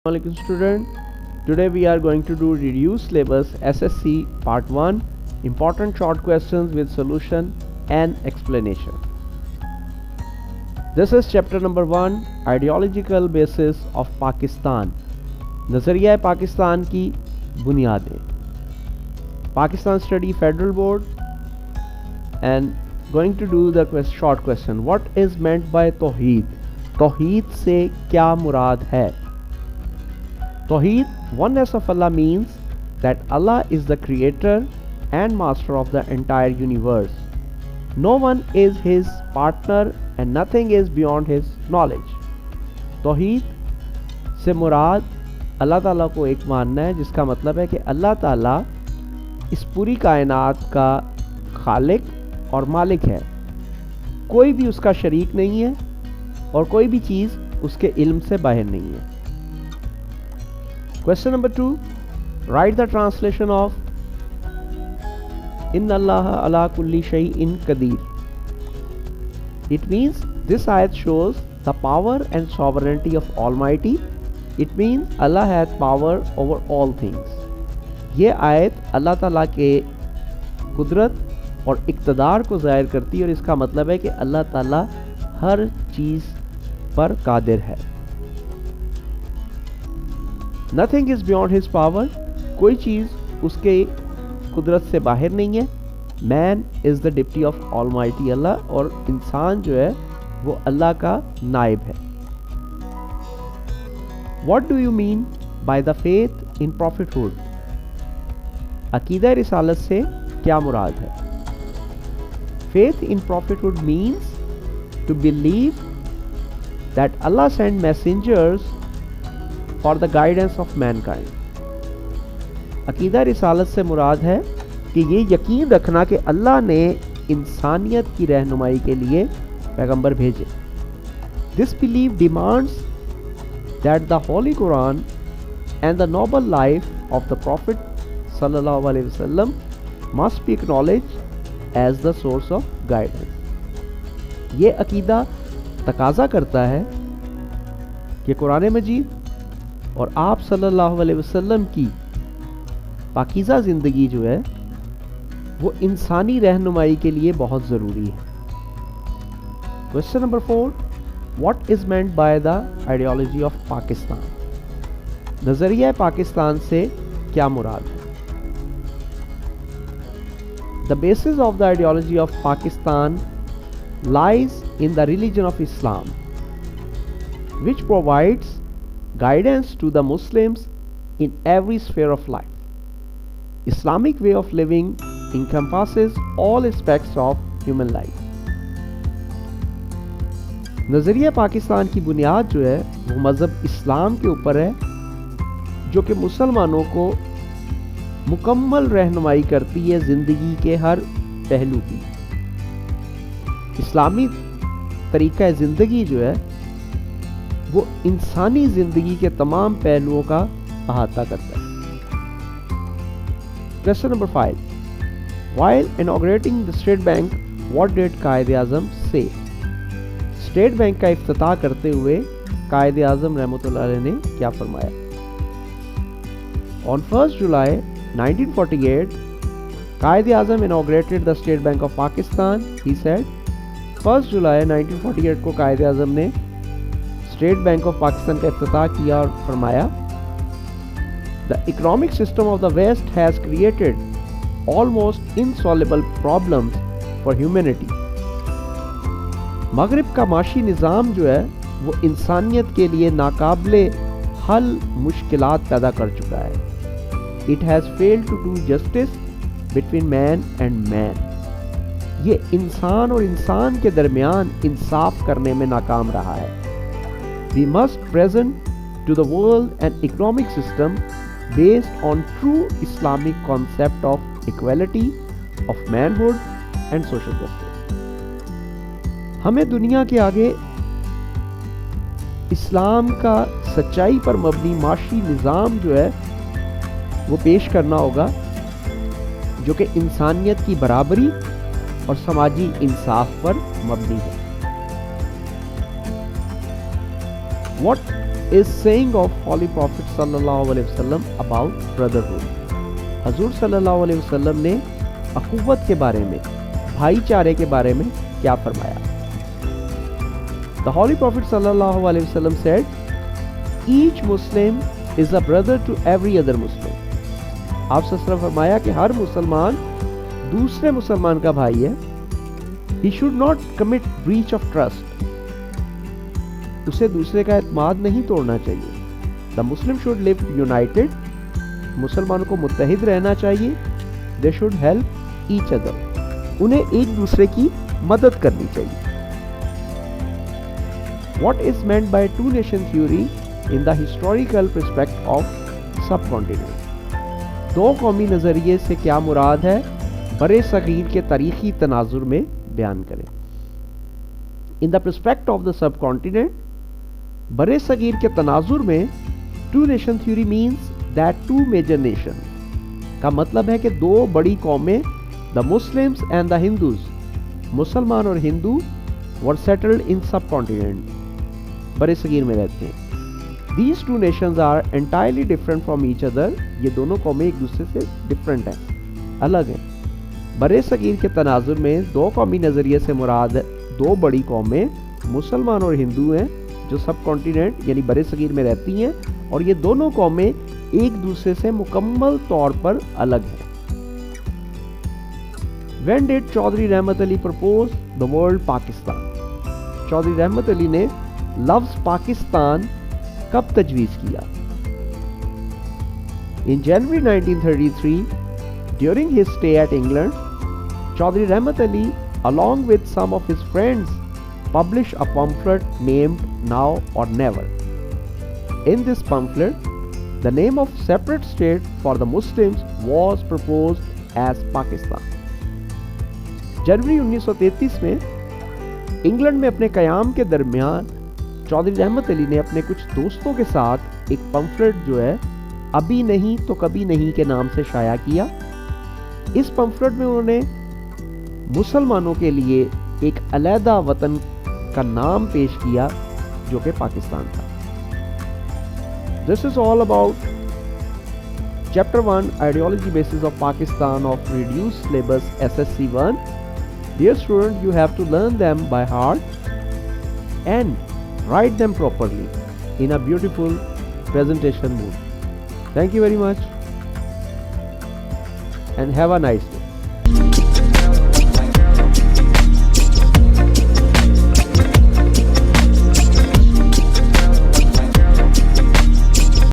Assalamualaikum student. Today we are going to do reduced syllabus SSC part 1 important short questions with solution and explanation. This is chapter number 1 ideological basis of Pakistan. नज़रिया पाकिस्तान की बुनियादें. Pakistan Study Federal Board and going to do the short question. What is meant by Tawheed? Tawheed से क्या मुराद है? Tawheed, oneness of Allah, means that Allah is the creator and master of the entire universe. No one is his partner and nothing is beyond his knowledge. Tawheed से मुराद अल्लाह ताला को एक मानना है, जिसका मतलब है कि अल्लाह ताला इस पूरी कायनात का खालिक और मालिक है. कोई भी उसका शरीक नहीं है और कोई भी चीज़ उसके इल्म से बाहर नहीं है. Question number 2. Write the translation of Inna Allah ala kulli shay'in qadir. It means this ayat shows the power and sovereignty of Almighty. It means Allah has power over all things. ये आयत अल्लाह ताला के कुदरत और इक़्तिदार को ज़ाहिर करती है और इसका मतलब है कि अल्लाह ताला हर चीज़ पर कादिर है. Nothing is beyond his power. कोई चीज़ उसके कुदरत से बाहर नहीं है. Man is the deputy of Almighty Allah और इंसान जो है वो अल्लाह का नाइब है. What do you mean by the faith in prophethood? अकीदा रिसालत से क्या मुराद है? Faith in prophethood means to believe that Allah sent messengers for the guidance of mankind. अकीदा रिसालत से मुराद है कि ये यकीन रखना कि अल्लाह ने इंसानियत की रहनुमाई के लिए पैगंबर भेजे. This belief demands that the Holy Quran and the noble life of the Prophet sallallahu alaihi wasallam must be acknowledged as the source of guidance. ये अकीदा तकाजा करता है कि कुरान मजीद और आप सल्लल्लाहु अलैहि वसल्लम की पाकीज़ा ज़िंदगी जो है वो इंसानी रहनुमाई के लिए बहुत ज़रूरी है. Question number 4. What is meant by the ideology of Pakistan? नज़रिया पाकिस्तान से क्या मुराद है? The basis of the ideology of Pakistan lies in the religion of Islam, which provides guidance to the Muslims in every sphere of life. Islamic way of living encompasses all aspects of human life. नज़रिया पाकिस्तान की बुनियाद जो है वो मज़हब इस्लाम के ऊपर है, जो कि मुसलमानों को मुकम्मल रहनुमाई करती है ज़िंदगी के हर पहलू की. इस्लामी तरीक़ा ज़िंदगी जो है वो इंसानी ज़िंदगी के तमाम पहलुओं का अहाता करता है. Question number 5. While inaugurating the State Bank, what did Quaid-e-Azam say? State bank का इफ्तिताह करते हुए कायद-ए-आज़म रहमतुल्लाह अलैह ने क्या फरमाया? On 1st July 1948, Quaid-e-Azam inaugurated the State Bank of Pakistan. He said, 1 जुलाई 1948 को कायद-ए-आज़म ने स्टेट बैंक ऑफ पाकिस्तान का इफ्तिताह किया और फरमाया, the economic system of the west has created almost insolvable problems for humanity. मगरिब का माशी निज़ाम जो है वो इंसानियत के लिए नाकाबिले हल मुश्किलात पैदा कर चुका है. It has failed to do justice between man and man. ये इंसान और इंसान के दरमियान इंसाफ करने में नाकाम रहा है. We must present to the world an economic system based on true Islamic concept of equality, of manhood and social justice. हमें दुनिया के आगे इस्लाम का सच्चाई पर मबनी माशी निज़ाम जो है वो पेश करना होगा, जो कि इंसानियत की बराबरी और समाजी इंसाफ पर मबनी है. What is saying of Holy Prophet sallallahu alaihi wasallam about brotherhood. हजूर सल्लल्लाहु अलैहि वसल्लम ने अखुवत के बारे में, भाईचारे के बारे में क्या फरमाया? The Holy Prophet sallallahu alaihi wasallam said, each Muslim is a brother to every other Muslim. आप सल्लल्लाहु फरमाया कि हर मुसलमान दूसरे मुसलमान का भाई है. He should not commit breach of trust. उसे दूसरे का एतमाद नहीं तोड़ना चाहिए. The Muslim should live united. मुसलमानों को मुत्तहिद रहना चाहिए. They should help each other. उन्हें एक दूसरे की मदद करनी चाहिए. What is meant by two nation theory in the historical perspective of subcontinent? दो कौमी नज़रिए से क्या मुराद है, बरे सगीर के तारीखी तनाजुर में बयान करें. In the perspective of the subcontinent, बरे सगीर के तनाजुर में two nation theory means that two major nation का मतलब है कि दो बड़ी कौमें, the Muslims and the Hindus, मुसलमान और हिंदू, वर सेटल्ड इन सब कॉन्टिनेंट, बरे सगीर में रहते हैं. These two nations are entirely different from each other. ये दोनों कौमें एक दूसरे से डिफरेंट हैं, अलग हैं. बरे सगीर के तनाजुर में दो कौमी नज़रिए से मुराद दो बड़ी कौमें, मुसलमान और हिंदू हैं, जो सब कॉन्टिनेंट यानी बरे सगीर में रहती हैं, और ये दोनों कौमें एक दूसरे से मुकम्मल तौर पर अलग हैं. When did चौधरी रहमत Ali propose the word Pakistan? Chaudhary रहमत अली ने लफ्ज़ पाकिस्तान कब तजवीज़ किया? In January 1933, during his stay at England, Chaudhry Rahmat Ali, along with some of his friends, published a pamphlet named Now or Never. In this pamphlet, the name of separate state for the Muslims was proposed as Pakistan. जनवरी 1933 में England में अपने क़याम के दरमियान चौधरी रहमत अली ने अपने कुछ दोस्तों के साथ एक पम्फलेट जो है अभी नहीं तो कभी नहीं के नाम से शाया किया. इस पम्फलेट में उन्होंने मुसलमानों के लिए एक अलहदा वतन का नाम पेश किया जो कि पाकिस्तान था. This is all about chapter 1 ideology basis of Pakistan of reduce syllabus SSC 1. Dear student, you have to learn them by heart and write them properly in a beautiful presentation mood. Thank you very much and have a nice day.